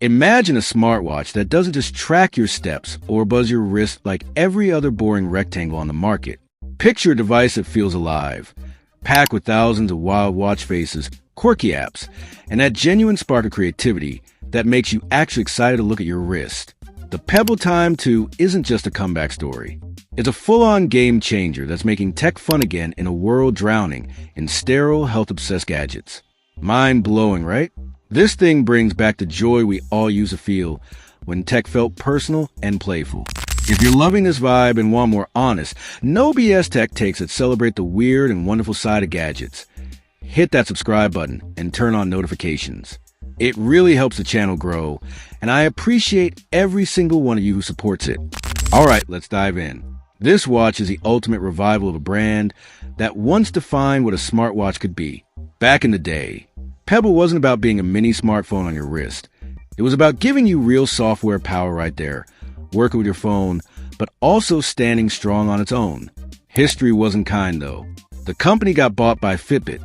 Imagine a smartwatch that doesn't just track your steps or buzz your wrist like every other boring rectangle on the market. Picture a device that feels alive, packed with thousands of wild watch faces, quirky apps, and that genuine spark of creativity that makes you actually excited to look at your wrist. The Pebble Time 2 isn't just a comeback story. It's a full-on game changer that's making tech fun again in a world drowning in sterile, health-obsessed gadgets. Mind-blowing, right? This thing brings back the joy we all used to feel when tech felt personal and playful. If you're loving this vibe and want more honest, no BS tech takes that celebrate the weird and wonderful side of gadgets, hit that subscribe button and turn on notifications. It really helps the channel grow, and I appreciate every single one of you who supports it. All right, let's dive in. This watch is the ultimate revival of a brand that once defined what a smartwatch could be. Back in the day, Pebble wasn't about being a mini smartphone on your wrist. It was about giving you real software power right there, working with your phone, but also standing strong on its own. History wasn't kind, though. The company got bought by Fitbit,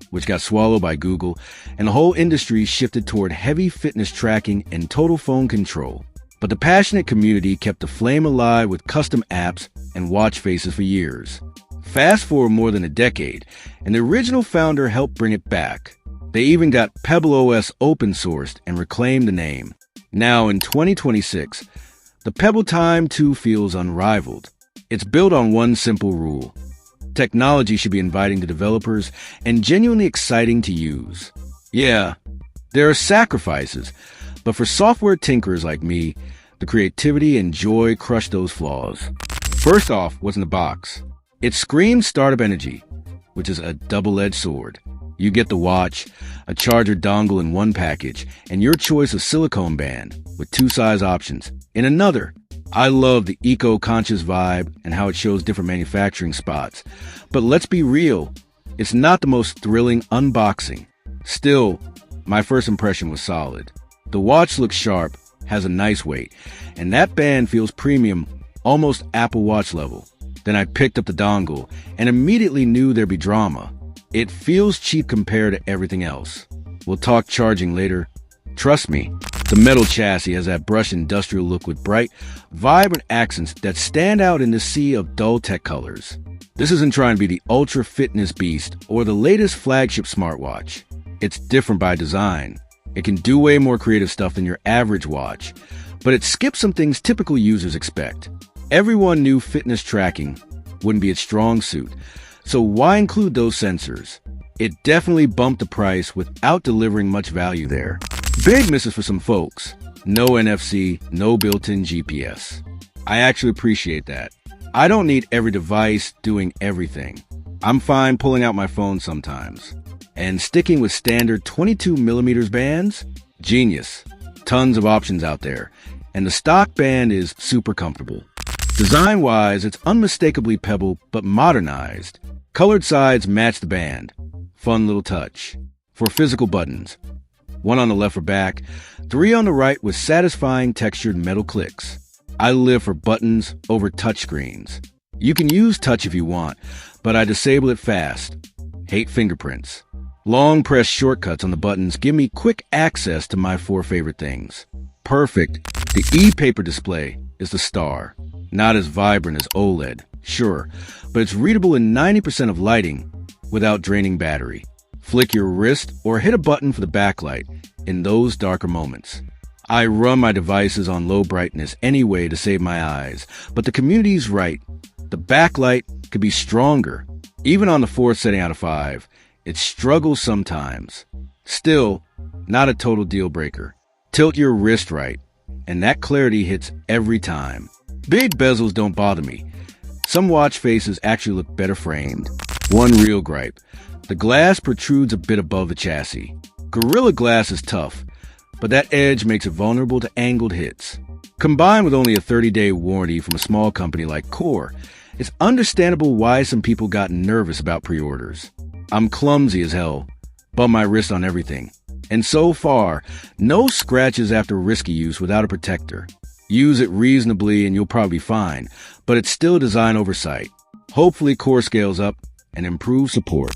which got swallowed by Google, and the whole industry shifted toward heavy fitness tracking and total phone control. But the passionate community kept the flame alive with custom apps and watch faces for years. Fast forward more than a decade, and the original founder helped bring it back. They even got PebbleOS open sourced and reclaimed the name. Now in 2026, the Pebble Time 2 feels unrivaled. It's built on one simple rule. Technology should be inviting to developers and genuinely exciting to use. Yeah, there are sacrifices, but for software tinkerers like me, the creativity and joy crush those flaws. First off, what's in the box? It screams startup energy, which is a double-edged sword. You get the watch, a charger dongle in one package, and your choice of silicone band with 2 size options in another. I love the eco-conscious vibe and how it shows different manufacturing spots. But let's be real, it's not the most thrilling unboxing. Still, my first impression was solid. The watch looks sharp, has a nice weight, and that band feels premium, almost Apple Watch level. Then I picked up the dongle and immediately knew there'd be drama. It feels cheap compared to everything else. We'll talk charging later. Trust me, the metal chassis has that brushed industrial look with bright, vibrant accents that stand out in the sea of dull tech colors. This isn't trying to be the ultra fitness beast or the latest flagship smartwatch. It's different by design. It can do way more creative stuff than your average watch, but it skips some things typical users expect. Everyone knew fitness tracking wouldn't be its strong suit, so why include those sensors? It definitely bumped the price without delivering much value there. Big misses for some folks. No NFC, no built-in GPS. I actually appreciate that. I don't need every device doing everything. I'm fine pulling out my phone sometimes. And sticking with standard 22mm bands? Genius. Tons of options out there. And the stock band is super comfortable. Design-wise, it's unmistakably Pebble, but modernized. Colored sides match the band. Fun little touch. For physical buttons, 1 on the left for back, 3 on the right with satisfying textured metal clicks. I live for buttons over touchscreens. You can use touch if you want, but I disable it fast. Hate fingerprints. Long press shortcuts on the buttons give me quick access to my 4 favorite things. Perfect. The e-paper display is the star. Not as vibrant as OLED, sure, but it's readable in 90% of lighting without draining battery. Flick your wrist or hit a button for the backlight in those darker moments. I run my devices on low brightness anyway to save my eyes, but the community's right. The backlight could be stronger. Even on the 4th setting out of 5, it struggles sometimes. Still, not a total deal breaker. Tilt your wrist right, and that clarity hits every time. Big bezels don't bother me. Some watch faces actually look better framed. One real gripe. The glass protrudes a bit above the chassis. Gorilla Glass is tough, but that edge makes it vulnerable to angled hits. Combined with only a 30-day warranty from a small company like Core, it's understandable why some people got nervous about pre-orders. I'm clumsy as hell, bump my wrist on everything. And so far, no scratches after risky use without a protector. Use it reasonably and you'll probably be fine, but it's still design oversight. Hopefully Core scales up and improves support.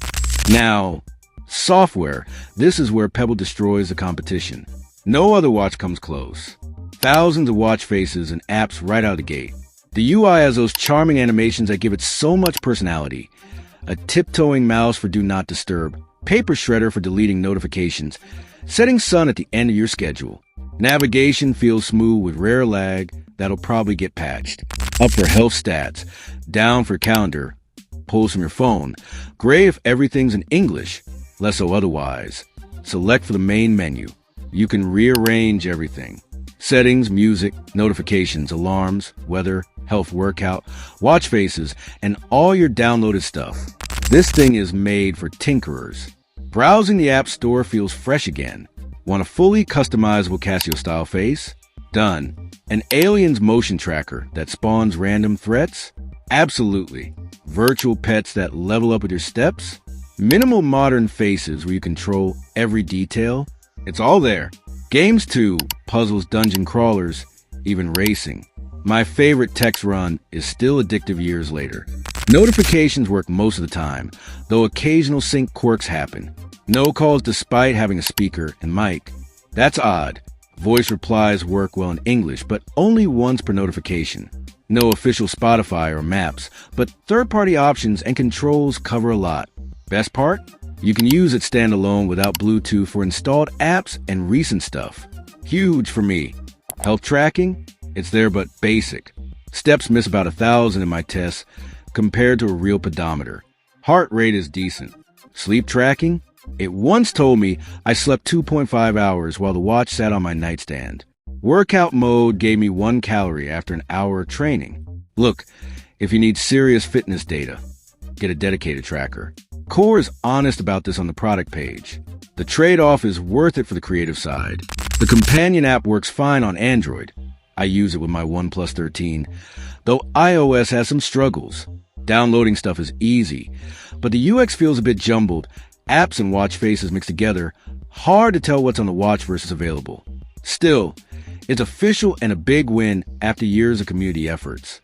Now, software. This is where Pebble destroys the competition. No other watch comes close. Thousands of watch faces and apps right out of the gate. The UI has those charming animations that give it so much personality. A tiptoeing mouse for do not disturb, paper shredder for deleting notifications, setting sun at the end of your schedule. Navigation feels smooth with rare lag that'll probably get patched. Up for health stats, down for calendar, pulls from your phone, gray if everything's in English, less so otherwise. Select for the main menu. You can rearrange everything. Settings, music, notifications, alarms, weather, health workout, watch faces, and all your downloaded stuff. This thing is made for tinkerers. Browsing the App Store feels fresh again. Want a fully customizable Casio-style face? Done. An alien's motion tracker that spawns random threats? Absolutely. Virtual pets that level up with your steps? Minimal modern faces where you control every detail? It's all there. Games too, puzzles, dungeon crawlers, even racing. My favorite text run is still addictive years later. Notifications work most of the time, though occasional sync quirks happen. No calls despite having a speaker and mic. That's odd. Voice replies work well in English, but only once per notification. No official Spotify or maps, but third-party options and controls cover a lot. Best part? You can use it standalone without Bluetooth for installed apps and recent stuff. Huge for me. Health tracking? It's there but basic. Steps miss about 1,000 in my tests compared to a real pedometer. Heart rate is decent. Sleep tracking? It once told me I slept 2.5 hours while the watch sat on my nightstand. Workout mode gave me 1 calorie after an hour of training. Look, if you need serious fitness data, get a dedicated tracker. Core is honest about this on the product page. The trade-off is worth it for the creative side. The companion app works fine on Android. I use it with my OnePlus 13, though iOS has some struggles. Downloading stuff is easy, but the UX feels a bit jumbled. Apps and watch faces mixed together, hard to tell what's on the watch versus available. Still, it's official and a big win after years of community efforts.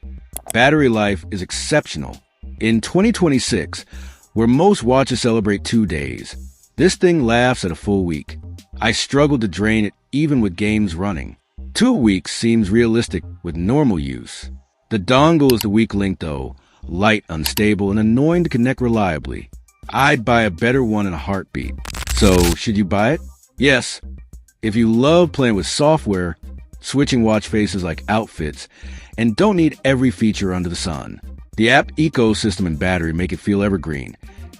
Battery life is exceptional. In 2026, where most watches celebrate 2 days, this thing laughs at a full week. I struggled to drain it even with games running. 2 weeks seems realistic with normal use. The dongle is the weak link though, light, unstable, and annoying to connect reliably. I'd buy a better one in a heartbeat. So, should you buy it? Yes. If you love playing with software, switching watch faces like outfits, and don't need every feature under the sun. The app ecosystem and battery make it feel evergreen,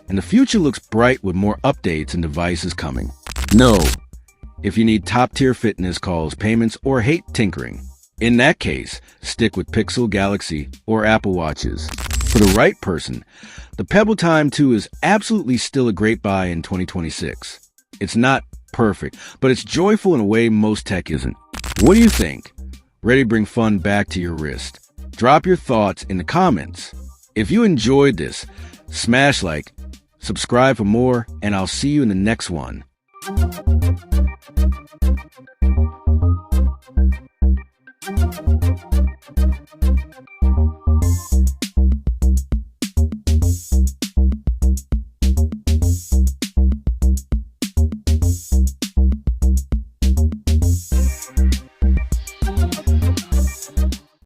and the future looks bright with more updates and devices coming. No. If you need top-tier fitness calls, payments, or hate tinkering, in that case, stick with Pixel, Galaxy, or Apple Watches. For the right person, the Pebble Time 2 is absolutely still a great buy in 2026. It's not perfect, but it's joyful in a way most tech isn't. What do you think? Ready to bring fun back to your wrist? Drop your thoughts in the comments. If you enjoyed this, smash like, subscribe for more, and I'll see you in the next one.